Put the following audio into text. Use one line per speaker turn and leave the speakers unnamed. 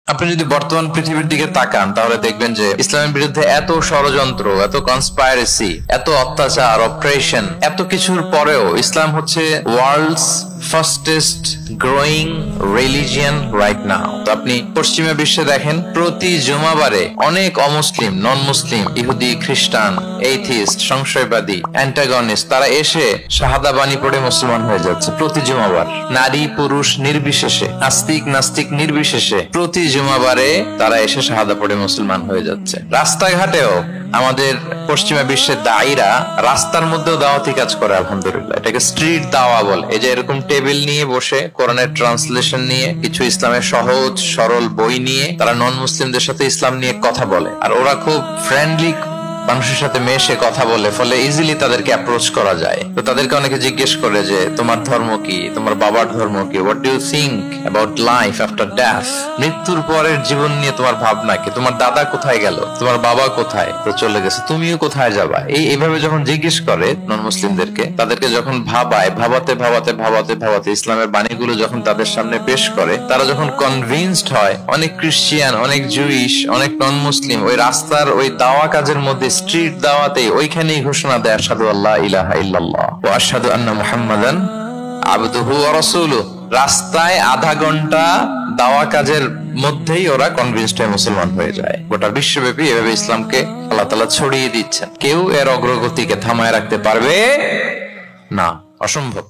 আপনি যদি বর্তমান পৃথিবীর দিকে তাকান তাহলে দেখবেন যে ইসলামের বিরুদ্ধে এত ষড়যন্ত্র, এত কনস্পাইরেসি, এত অত্যাচার, অপারেশন, এত কিছুর পরেও ইসলাম হচ্ছে world's fastest growing religion right now. তো আপনি পশ্চিমা বিশ্বে দেখেন প্রতি জুমাবারে অনেক অমুসলিম, নন মুসলিম, ইহুদি, খ্রিস্টান, এইথিস্ট, সংশয়বাদী, অ্যান্টাগনিস্ট তারা এসে শাহাদা বাণী পড়ে মুসলমান হয়ে যাচ্ছে প্রতি জুমাবার। নারী পুরুষ নির্বিশেষে, আস্তিক নাস্তিক নির্বিশেষে প্রতি জুমাবারে তারা এসে শাহাদা পড়ে মুসলমান হয়ে যাচ্ছে। রাস্তাঘাটেও আমাদের পশ্চিমা বিশ্বের দায়ীরা রাস্তার মধ্যেও দাওয়াতি কাজ করে, আলহামদুলিল্লাহ। এটাকে স্ট্রিট দাওয়া বলে। এই যে এরকম টেবিল নিয়ে বসে কোরআনের ট্রান্সলেশন নিয়ে, কিছু ইসলামের সহজ সরল বই নিয়ে তারা নন মুসলিমদের সাথে ইসলাম নিয়ে কথা বলে। আর ওরা খুব ফ্রেন্ডলি মানুষের সাথে মেশে কথা বলে, ফলে ইজিলি তাদেরকে অ্যাপ্রোচ করা যায়। তো তাদেরকে অনেকে জিজ্ঞেস করে যে তোমার ধর্ম কি, তোমার বাবার ধর্ম কি, what do you think about life after death, মৃত্যুর পরের জীবন নিয়ে তোমার ভাবনা কি, তোমার দাদা কোথায় গেল, তোমার বাবা কোথায়, তো চলে গেছে, তুমিও কোথায় যাবা। এইভাবে যখন জিজ্ঞেস করে নন মুসলিমদেরকে, তাদেরকে যখন ভাবাতে ইসলামের বাণীগুলো যখন তাদের সামনে পেশ করে, তারা যখন কনভিন্সড হয়, অনেক ক্রিশ্চিয়ান, অনেক জুইশ, অনেক নন মুসলিম ওই রাস্তার ওই দাওয়া কাজের মধ্যে, স্ট্রিট দাওয়াতে ওইখানেই ঘোষণা দেয় আশহাদু আল্লা ইলাহা ইল্লাল্লাহ ওয়া আশহাদু আন্না মুহাম্মাদান আবদুহু ওয়া রাসূলুহু। রাস্তায় আধা ঘন্টা দাওয়া কাজের মধ্যেই ওরা কনভিন্সড হয়ে মুসলমান হয়ে যায়। গোটা বিশ্বব্যাপী এভাবে ইসলামকে আল্লাহ তাআলা ছড়িয়ে দিচ্ছেন। কেউ এর অগ্রগতিকে থামায় রাখতে পারবে না, অসম্ভব।